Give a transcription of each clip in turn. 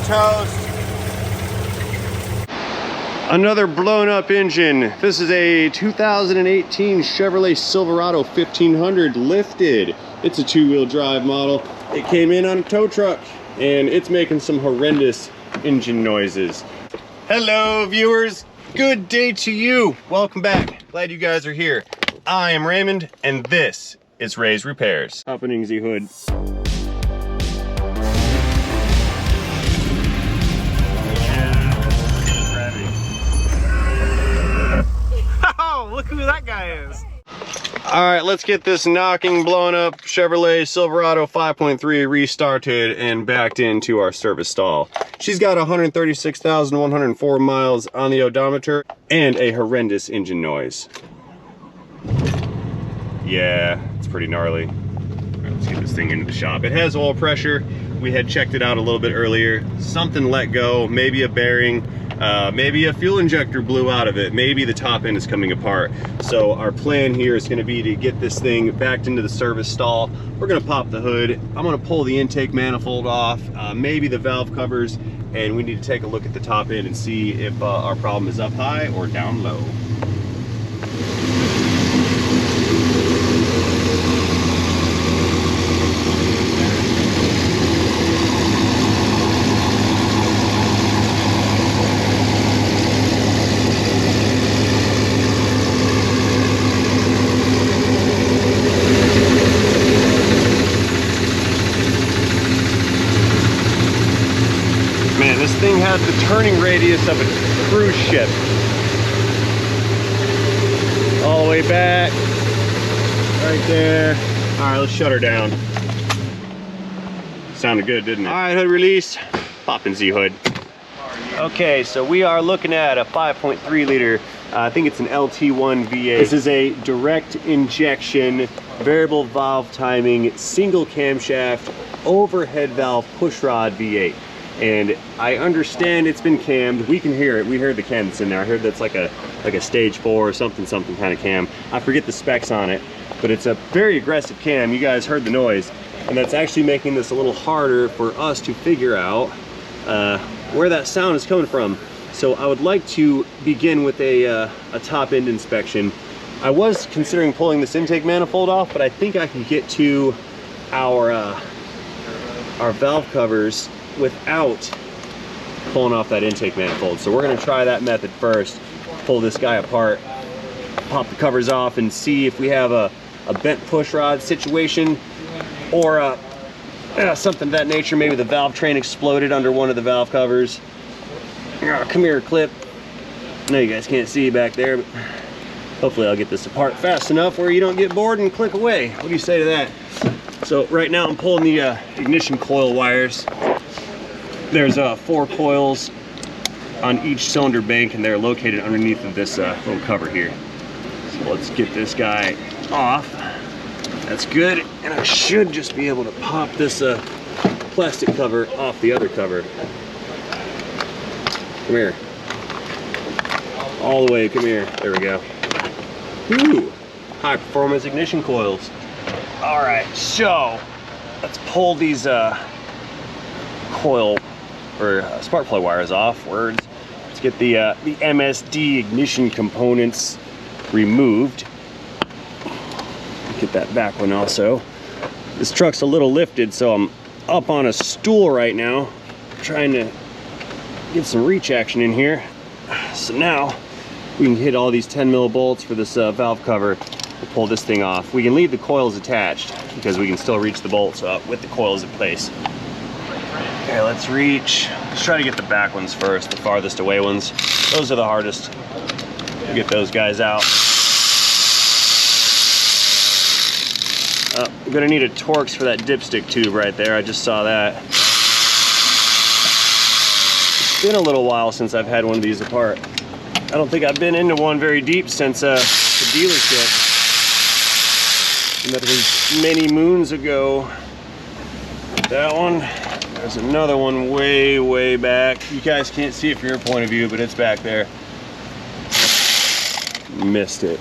toast. Another blown up engine. This is a 2018 Chevrolet Silverado 1500 lifted. It's a 2-wheel drive model. It came in on a tow truck and it's making some horrendous engine noises. Hello viewers, good day to you. Welcome back, glad you guys are here. I am Raymond and this is Ray's Repairs. Opening the hood. Oh, look who that guy is. All right, let's get this knocking, blown up Chevrolet Silverado 5.3 restarted and backed into our service stall. She's got 136,104 miles on the odometer and a horrendous engine noise. Yeah, it's pretty gnarly. All right, let's get this thing into the shop. It has oil pressure. We had checked it out a little bit earlier. Something let go, maybe a bearing. Maybe a fuel injector blew out of it. Maybe the top end is coming apart. So our plan here is going to be to get this thing backed into the service stall. We're going to pop the hood. I'm going to pull the intake manifold off, maybe the valve covers, and we need to take a look at the top end and see if our problem is up high or down low. Man, this thing has the turning radius of a cruise ship. All the way back, right there. All right, let's shut her down. Sounded good, didn't it? All right, hood release, popping Z hood. Okay, so we are looking at a 5.3 liter, I think it's an LT1 V8. This is a direct injection, variable valve timing, single camshaft, overhead valve pushrod V8. And I understand it's been cammed. We can hear it. We heard the cam that's in there. I heard that's like a stage 4 or something kind of cam. I forget the specs on it, but it's a very aggressive cam. You guys heard the noise, and that's actually making this a little harder for us to figure out where that sound is coming from. So I would like to begin with a top end inspection. I was considering pulling this intake manifold off, but I think I can get to our valve covers without pulling off that intake manifold. So we're going to try that method first. Pull this guy apart, pop the covers off, and see if we have a bent push rod situation or something of that nature. Maybe the valve train exploded under one of the valve covers. Come here, clip. I know you guys can't see back there, but hopefully I'll get this apart fast enough where you don't get bored and click away. What do you say to that? So right now I'm pulling the ignition coil wires. There's 4 coils on each cylinder bank, and they're located underneath of this little cover here. So let's get this guy off. That's good, and I should just be able to pop this plastic cover off the other cover. Come here. All the way, come here. There we go. Ooh, high performance ignition coils. All right, so let's pull these coil or spark plug wires off. Let's get the MSD ignition components removed. Get that back one also. This truck's a little lifted, so I'm up on a stool right now, trying to get some reach action in here. So now we can hit all these 10 mil bolts for this valve cover. We'll pull this thing off. We can leave the coils attached because we can still reach the bolts up with the coils in place. Okay, let's reach. Let's try to get the back ones first, the farthest away ones. Those are the hardest. We'll get those guys out. I'm gonna need a Torx for that dipstick tube right there. I just saw that. It's been a little while since I've had one of these apart. I don't think I've been into one very deep since the dealership. And that was many moons ago. That one. There's another one way, way back. You guys can't see it from your point of view, but it's back there. Missed it.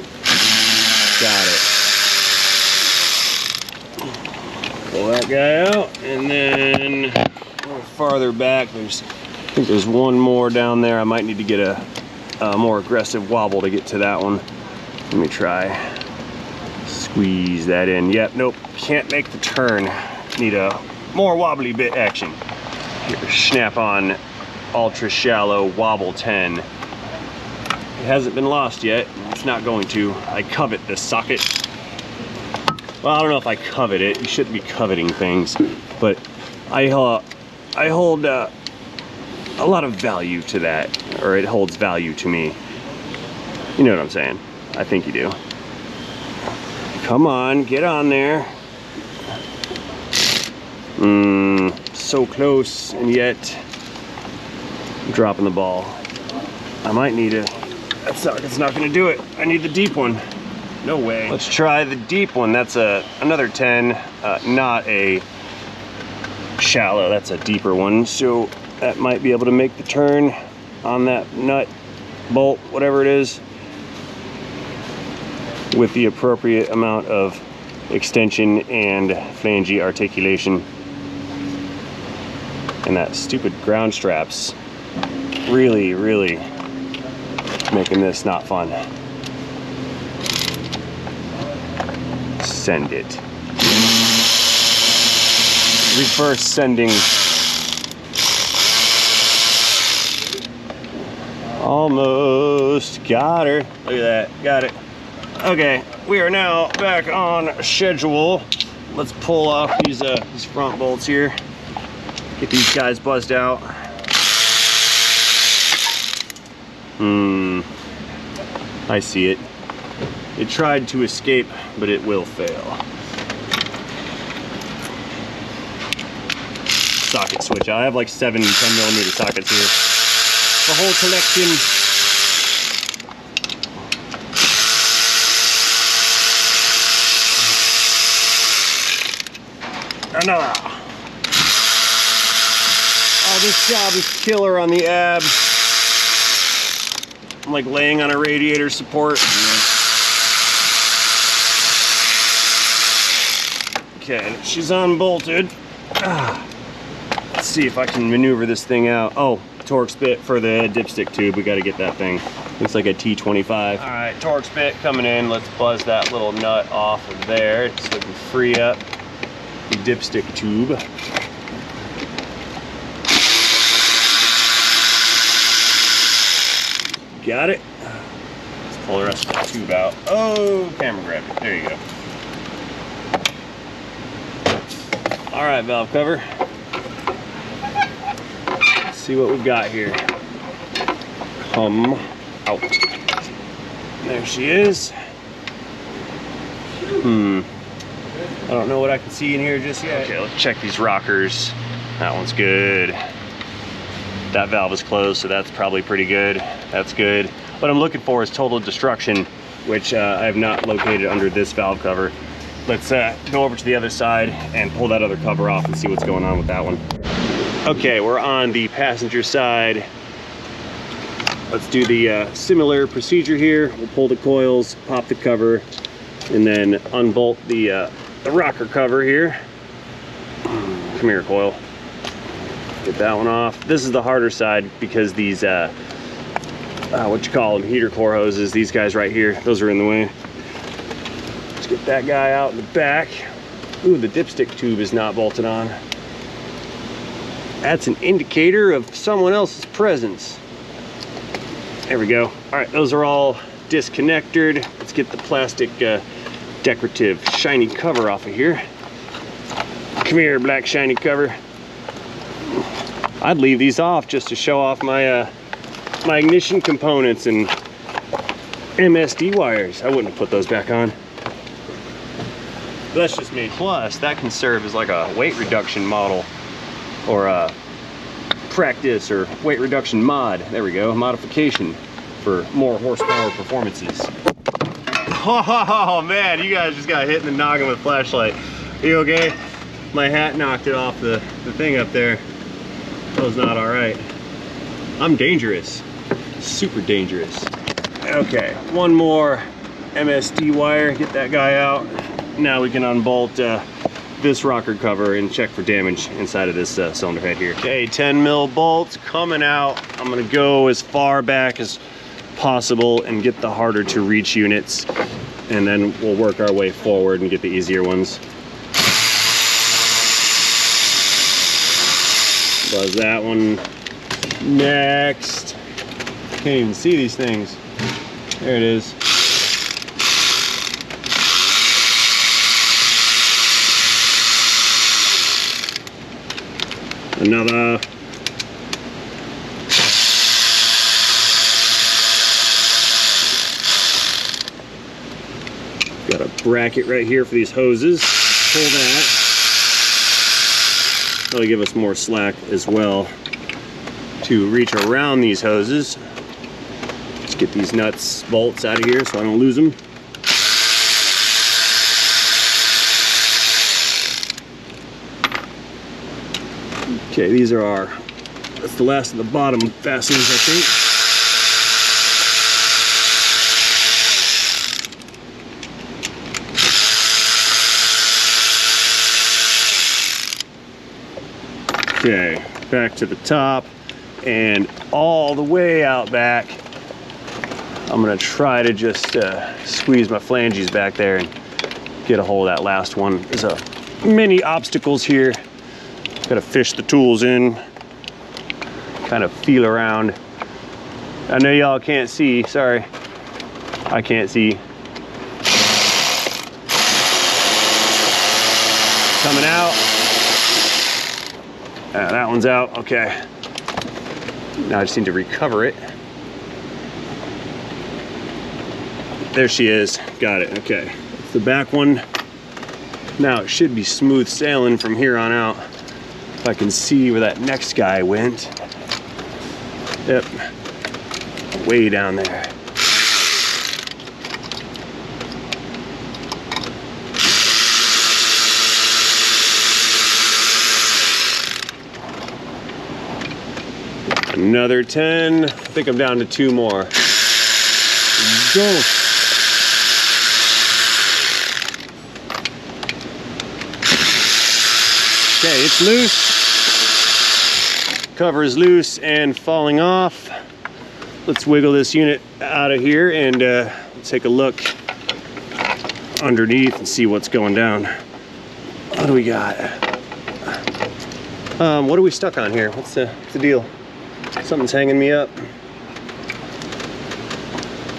Got it. Pull that guy out, and then A little farther back, I think there's one more down there. I might need to get a more aggressive wobble to get to that one. Let me try. Squeeze that in. Yep, nope, can't make the turn. Need a more wobbly bit action. Here, Snap-on ultra shallow wobble 10. It hasn't been lost yet. It's not going to. I covet this socket. Well, I don't know if I covet it. You shouldn't be coveting things, but I hold a lot of value to that, or it holds value to me. You know what I'm saying? I think you do. Come on, get on there. So close, and yet I'm dropping the ball. I might need a, that's not gonna do it. I need the deep one. No way. Let's try the deep one. That's another 10, not a shallow, that's a deeper one. So that might be able to make the turn on that nut, bolt, whatever it is, with the appropriate amount of extension and flangey articulation. And that stupid ground straps really making this not fun. Send it. Reverse sending. Almost got her. Look at that, got it. Okay, we are now back on schedule. Let's pull off these front bolts here. Get these guys buzzed out. I see it. It tried to escape, but it will fail. Socket switch. I have like 7 10mm sockets here. The whole collection. Another. Oh, this job is killer on the ab. I'm like laying on a radiator support. Okay, she's unbolted. Let's see if I can maneuver this thing out. Oh, Torx bit for the dipstick tube. We got to get that thing. Looks like a T25. All right, Torx bit coming in. Let's buzz that little nut off of there so we can free up the dipstick tube. Got it. Let's pull the rest of the tube out. Oh, camera grabbed it. There you go. All right, valve cover. Let's see what we've got here. Come out. There she is. I don't know what I can see in here just yet. Okay, let's check these rockers. That one's good. That valve is closed, so that's probably pretty good. That's good. What I'm looking for is total destruction, which I have not located under this valve cover. Let's go over to the other side and pull that other cover off and see what's going on with that one. Okay, we're on the passenger side. Let's do the similar procedure here. We'll pull the coils, pop the cover, and then unbolt the rocker cover here. Come here, coil. Get that one off. This is the harder side because these, what you call them, heater core hoses, these guys right here, those are in the way. Let's get that guy out in the back. Ooh, the dipstick tube is not bolted on. That's an indicator of someone else's presence. There we go. All right, those are all disconnected. Let's get the plastic decorative shiny cover off of here. Come here, black shiny cover. I'd leave these off just to show off my my ignition components and MSD wires. I wouldn't have put those back on. But that's just me. Plus, that can serve as like a weight reduction model or a practice or weight reduction mod. There we go, modification for more horsepower performances. Oh man, you guys just got hit in the noggin with a flashlight. You okay? My hat knocked it off the thing up there. That was not all right. I'm dangerous, super dangerous. Okay, one more MSD wire, get that guy out. Now we can unbolt this rocker cover and check for damage inside of this cylinder head here. Okay, 10 mil bolts coming out. I'm gonna go as far back as possible and get the harder to reach units, and then we'll work our way forward and get the easier ones. Buzz that one. Next. Can't even see these things. There it is. Another. Got a bracket right here for these hoses. Pull that. That'll give us more slack as well to reach around these hoses. Let's get these nuts, bolts out of here so I don't lose them. Okay, these are that's the last of the bottom fasteners, I think. Okay, back to the top and all the way out back. I'm gonna try to just squeeze my flanges back there and get a hold of that last one. There's many obstacles here. Gotta fish the tools in, kind of feel around. I know y'all can't see, sorry. I can't see. Coming out. That one's out, okay. Now I just need to recover it. There she is, got it, okay. It's the back one. Now it should be smooth sailing from here on out. If I can see where that next guy went. Yep, way down there. Another 10. I think I'm down to 2 more. Go. Okay, it's loose. Cover is loose and falling off. Let's wiggle this unit out of here and take a look underneath and see what's going down. What do we got? What are we stuck on here? What's the deal? Something's hanging me up.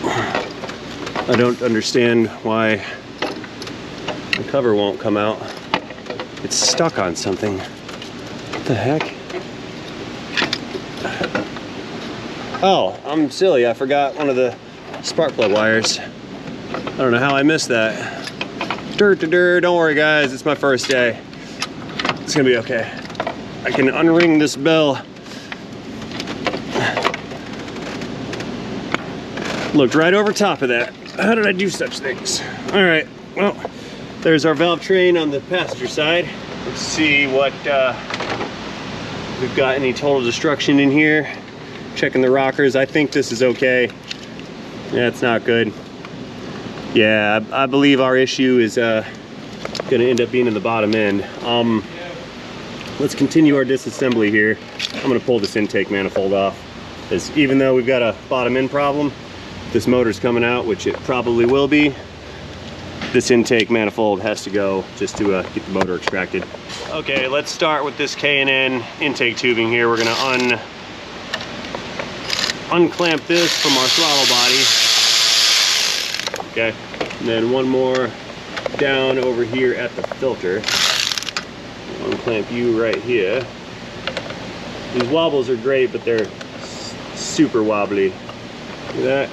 I don't understand why the cover won't come out. It's stuck on something. What the heck? Oh, I'm silly. I forgot one of the spark plug wires. I don't know how I missed that. Don't worry guys, it's my first day. It's gonna be okay. I can unring this bell. Looked right over top of that. How did I do such things? All right, well, there's our valve train on the passenger side. Let's see what we've got. Any total destruction in here. Checking the rockers. I think this is okay. Yeah, it's not good. Yeah, I believe our issue is gonna end up being in the bottom end. Let's continue our disassembly here. I'm gonna pull this intake manifold off, because even though we've got a bottom end problem, this motor's coming out, which it probably will be. This intake manifold has to go just to get the motor extracted. Okay, let's start with this K&N intake tubing here. We're gonna unclamp this from our throttle body. Okay, and then one more down over here at the filter. Unclamp you right here. These wobbles are great, but they're super wobbly. Look at that.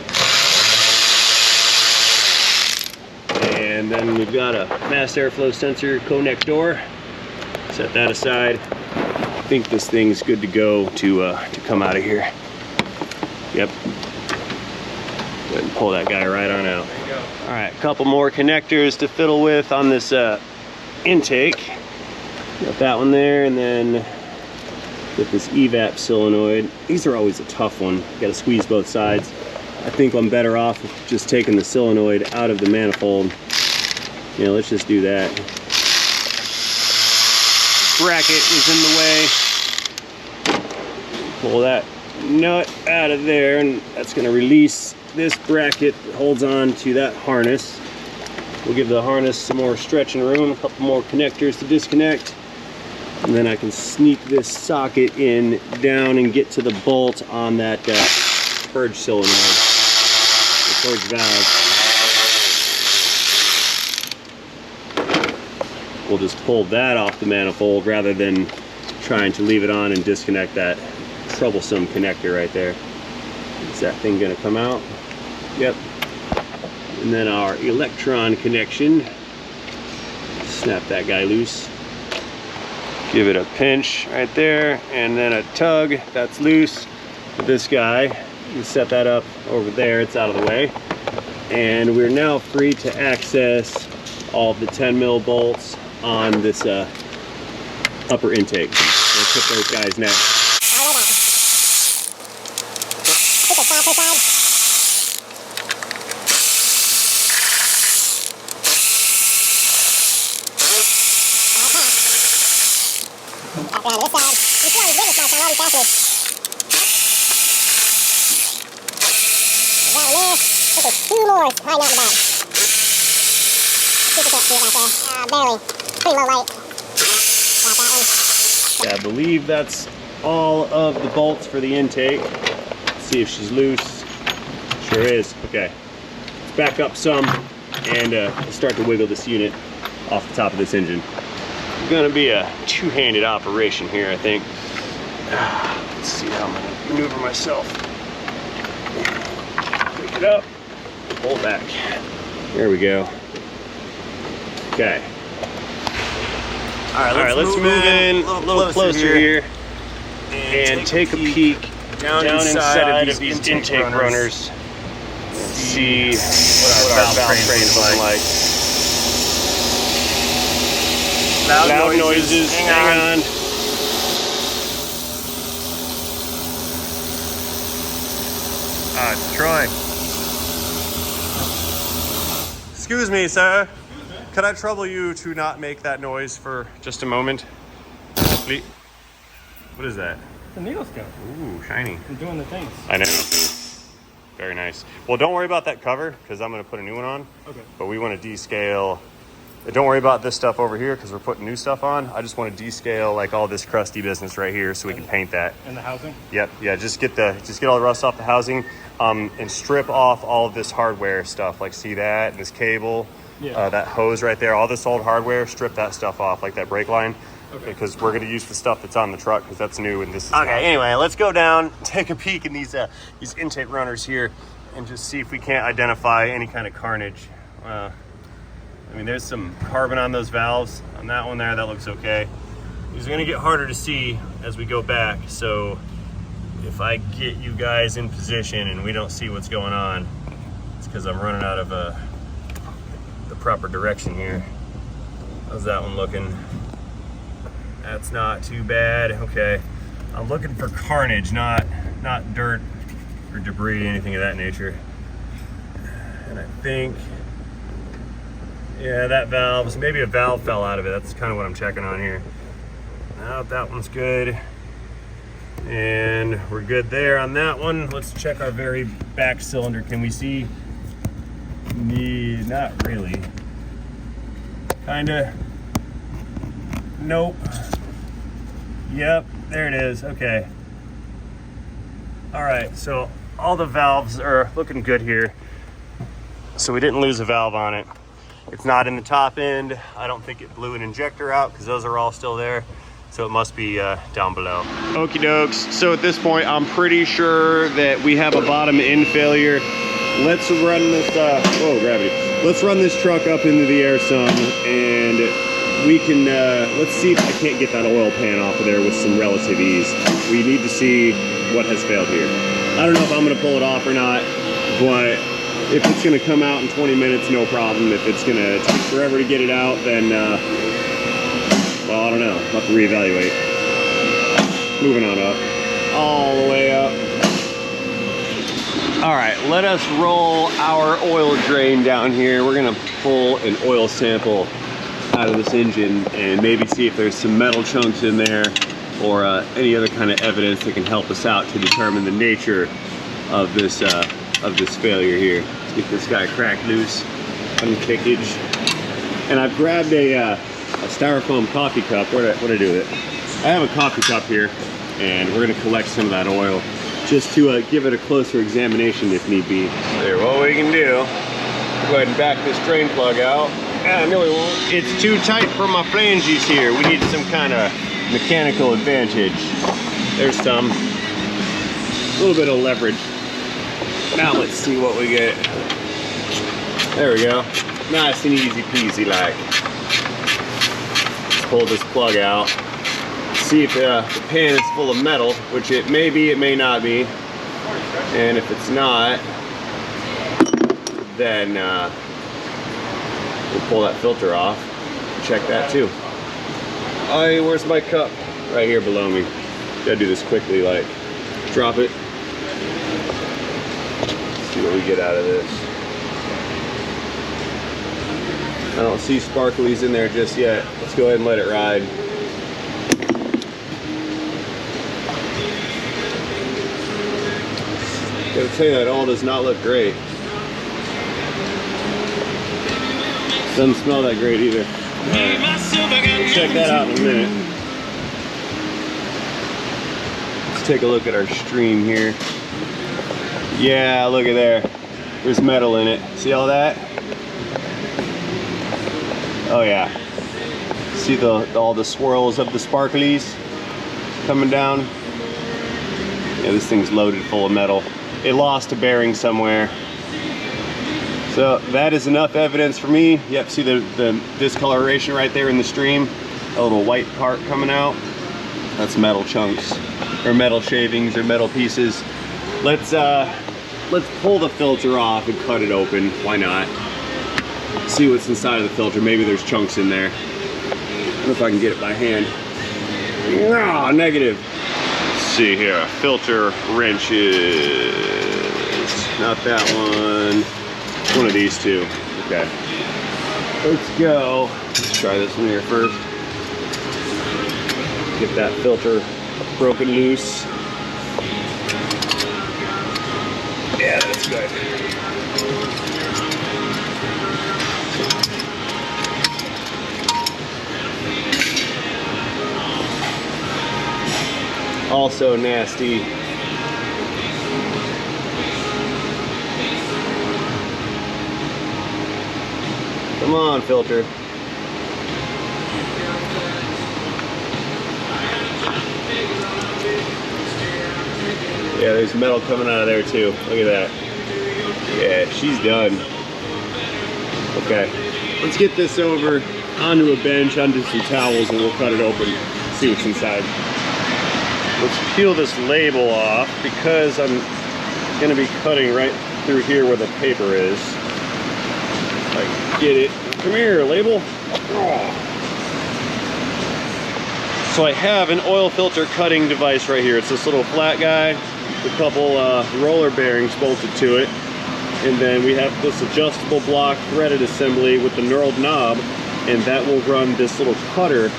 And then we've got a mass airflow sensor co-neck door. Set that aside. I think this thing's good to go to come out of here. Yep. Go ahead and pull that guy right on out. There you go. All right, a couple more connectors to fiddle with on this intake. Got that one there, and then get this evap solenoid. These are always a tough one. You got to squeeze both sides. I think I'm better off just taking the solenoid out of the manifold. Yeah, let's just do that. bracket is in the way. Pull that nut out of there, and that's going to release this bracket that holds on to that harness. We'll give the harness some more stretching room, a couple more connectors to disconnect, and then I can sneak this socket in down and get to the bolt on that purge cylinder, the purge valve. We'll just pull that off the manifold rather than trying to leave it on and disconnect that troublesome connector right there. Is that thing gonna come out? Yep. And then our electron connection. Snap that guy loose. Give it a pinch right there, and then a tug, that's loose. With this guy, you set that up over there, it's out of the way. And we're now free to access all of the 10 mil bolts on this upper intake. We'll put those guys next. Two more hiding out the back. See if you can't see it right there. Barely. Pretty low light. Got that one. Yeah, I believe that's all of the bolts for the intake. Let's see if she's loose. Sure is. Okay. Let's back up some and start to wiggle this unit off the top of this engine. It's going to be a two-handed operation here, I think. Let's see how I'm going to maneuver myself. Pick it up. Pull back. There we go. Okay. All right, let's move in a little closer here and take a peek down inside of these intake runners and see what our valve train's looking like. Loud noises. Hang on. It's Troy. Excuse me, sir. Could I trouble you to not make that noise for just a moment? What is that? The needle scope. Ooh, shiny. I'm doing the things. I know. Very nice. Well, don't worry about that cover because I'm going to put a new one on. Okay. But we want to descale. Don't worry about this stuff over here because we're putting new stuff on. I just want to descale like all this crusty business right here so we can paint that. And the housing? Yep. Yeah. Just get all the rust off the housing, and strip off all of this hardware stuff. Like see that and this cable, that hose right there. All this old hardware. Strip that stuff off, like that brake line. Okay. Because we're going to use the stuff that's on the truck because that's new and this is not. Anyway, let's go down, take a peek in these intake runners here, and just see if we can't identify any kind of carnage. I mean, there's some carbon on those valves. On that one there, that looks okay. These are gonna get harder to see as we go back, so if I get you guys in position and we don't see what's going on, it's because I'm running out of the proper direction here. How's that one looking? That's not too bad. Okay, I'm looking for carnage, not dirt or debris, anything of that nature. And I think, yeah, that valve's, maybe a valve fell out of it. That's kind of what I'm checking on here. Now that one's good. And we're good there on that one. Let's check our very back cylinder. Can we see? Not really. Kinda. Nope. Yep, there it is. Okay. All right, so all the valves are looking good here. So we didn't lose a valve on it. It's not in the top end. I don't think it blew an injector out because those are all still there. So it must be down below. Okie dokes. So at this point, I'm pretty sure that we have a bottom end failure. Let's run this, whoa, gravity. Let's run this truck up into the air some and we can, let's see if I can't get that oil pan off of there with some relative ease. We need to see what has failed here. I don't know if I'm gonna pull it off or not, but if it's gonna come out in 20 minutes, no problem. If it's gonna take forever to get it out, then, well, I don't know. I'll have to reevaluate. Moving on up. All the way up. All right, let us roll our oil drain down here. We're gonna pull an oil sample out of this engine and maybe see if there's some metal chunks in there or any other kind of evidence that can help us out to determine the nature of this failure here. Let's get this guy cracked loose, unkickage. And I've grabbed a styrofoam coffee cup. What'd I do with it? I have a coffee cup here, and we're gonna collect some of that oil just to give it a closer examination if need be. There, what we can do, go ahead and back this drain plug out. No, we won't. It's too tight for my flanges here. We need some kind of mechanical advantage. There's some. A little bit of leverage. Now let's see what we get. There we go. Nice and easy peasy like. Let's pull this plug out. See if the pan is full of metal, which it may be, it may not be. And if it's not, then we'll pull that filter off. Check that too. Hey, where's my cup? Right here below me. Gotta do this quickly, like drop it. See what we get out of this. I don't see sparklies in there just yet. Let's go ahead and let it ride. Gotta tell you, that all does not look great. Doesn't smell that great either. Right. We'll check that out in a minute. Let's take a look at our stream here. Yeah, look at there. There's metal in it. See all that? Oh yeah. See all the swirls of the sparklies coming down? Yeah, this thing's loaded full of metal. It lost a bearing somewhere. So that is enough evidence for me. Yep, see the discoloration right there in the stream? A little white part coming out. That's metal chunks, or metal shavings, or metal pieces. Let's pull the filter off and cut it open. Why not? See what's inside of the filter. Maybe there's chunks in there. I don't know if I can get it by hand. Ah, negative. Let's see here. Filter wrenches. Not that one. One of these two. Okay. Let's go. Let's try this one here first. Get that filter broken loose. Yeah, that's good. Also nasty. Come on, filter. Yeah, there's metal coming out of there too. Look at that. Yeah, she's done. Okay, let's get this over onto a bench, onto some towels, and we'll cut it open, see what's inside. Let's peel this label off because I'm gonna be cutting right through here where the paper is. Get it. Come here, label. Oh. So I have an oil filter cutting device right here. It's this little flat guy, a couple roller bearings bolted to it, and then we have this adjustable block threaded assembly with the knurled knob, and that will run this little cutter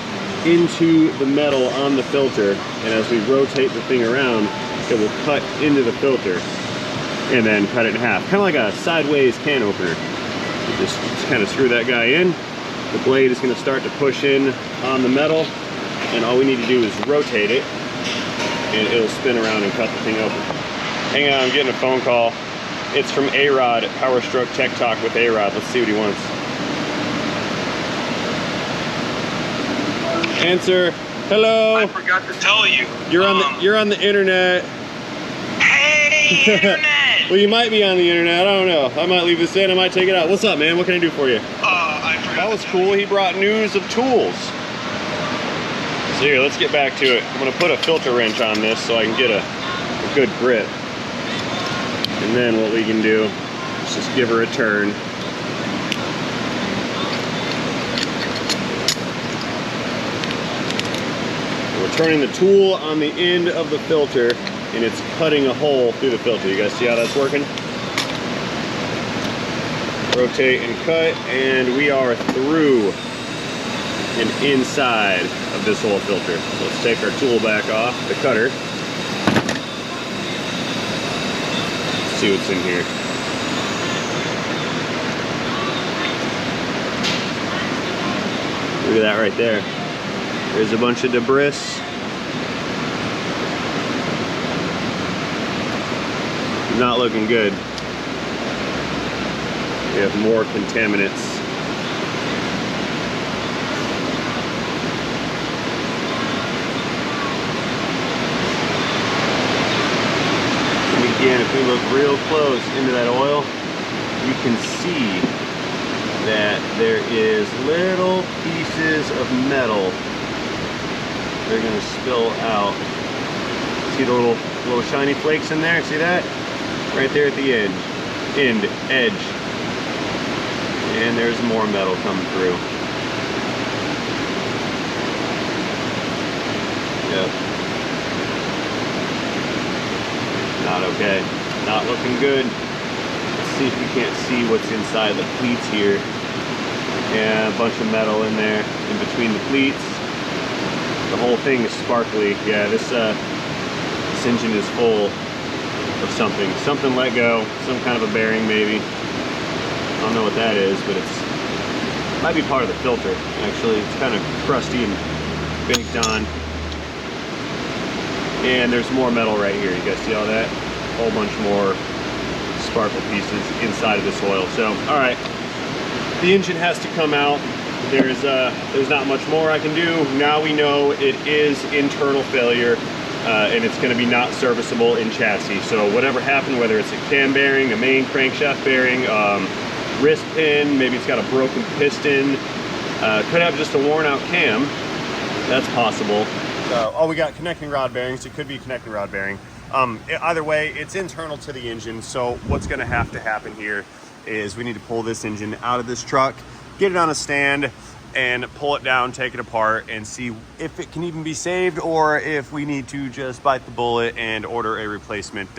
into the metal on the filter, and as we rotate the thing around, it will cut into the filter and then cut it in half. Kind of like a sideways can opener. Just kind of screw that guy in. The blade is going to start to push in on the metal, and all we need to do is rotate it, and it'll spin around and cut the thing open. Hang on, I'm getting a phone call. It's from A-Rod at Power Stroke Tech Talk with A-Rod. Let's see what he wants. Answer. Hello. I forgot to tell you. You're on the internet. Hey, internet. Well, you might be on the internet. I don't know. I might leave this in. I might take it out. What's up, man? What can I do for you? I forgot. That was cool. He brought news of tools. So here, let's get back to it. I'm going to put a filter wrench on this so I can get a good grip. And then what we can do is just give her a turn. We're turning the tool on the end of the filter, and it's cutting a hole through the filter. You guys see how that's working? Rotate and cut, and we are through. and inside of this oil filter. So let's take our tool back off, the cutter. Let's see what's in here. Look at that right there. There's a bunch of debris. Not looking good. We have more contaminants. And again, if we look real close into that oil, you can see that there is little pieces of metal. They're gonna spill out. See the little shiny flakes in there? See that? Right there at the edge. And there's more metal coming through. Yep. Not okay. Not looking good. Let's see if we can't see what's inside the pleats here. Yeah, a bunch of metal in there, in between the pleats. The whole thing is sparkly. Yeah, this engine is full of something. Something let go, some kind of a bearing maybe. I don't know what that is, but it might be part of the filter. Actually, it's kind of crusty and baked on. And there's more metal right here. You guys see all that? A whole bunch more sparkle pieces inside of this oil. So, all right, the engine has to come out. There's not much more I can do. Now we know it is internal failure, and it's going to be not serviceable in chassis. So whatever happened, whether it's a cam bearing, a main crankshaft bearing, wrist pin, maybe it's got a broken piston, could have just a worn out cam. That's possible. Oh, we got connecting rod bearings. It could be a connecting rod bearing. Either way, it's internal to the engine. So what's going to happen here is we need to pull this engine out of this truck, get it on a stand, and pull it down, take it apart, and see if it can even be saved, or if we need to just bite the bullet and order a replacement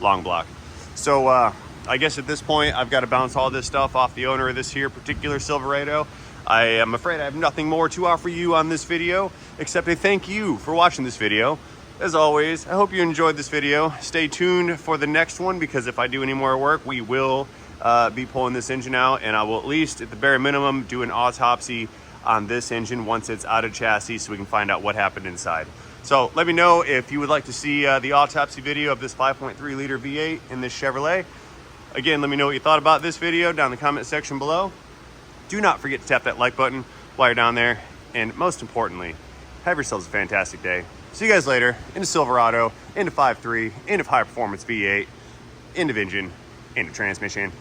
long block. So I guess at this point, I've got to bounce all this stuff off the owner of this here particular Silverado. I am afraid I have nothing more to offer you on this video, except a thank you for watching this video. As always, I hope you enjoyed this video. Stay tuned for the next one, because if I do any more work, we will be pulling this engine out, and I will at least, at the bare minimum, do an autopsy on this engine once it's out of chassis, so we can find out what happened inside. So let me know if you would like to see the autopsy video of this 5.3 liter V8 in this Chevrolet. Again, let me know what you thought about this video down in the comment section below. Do not forget to tap that like button while you're down there, and most importantly, have yourselves a fantastic day. See you guys later. Into Silverado, into 5.3, into high performance V8, into engine, into transmission.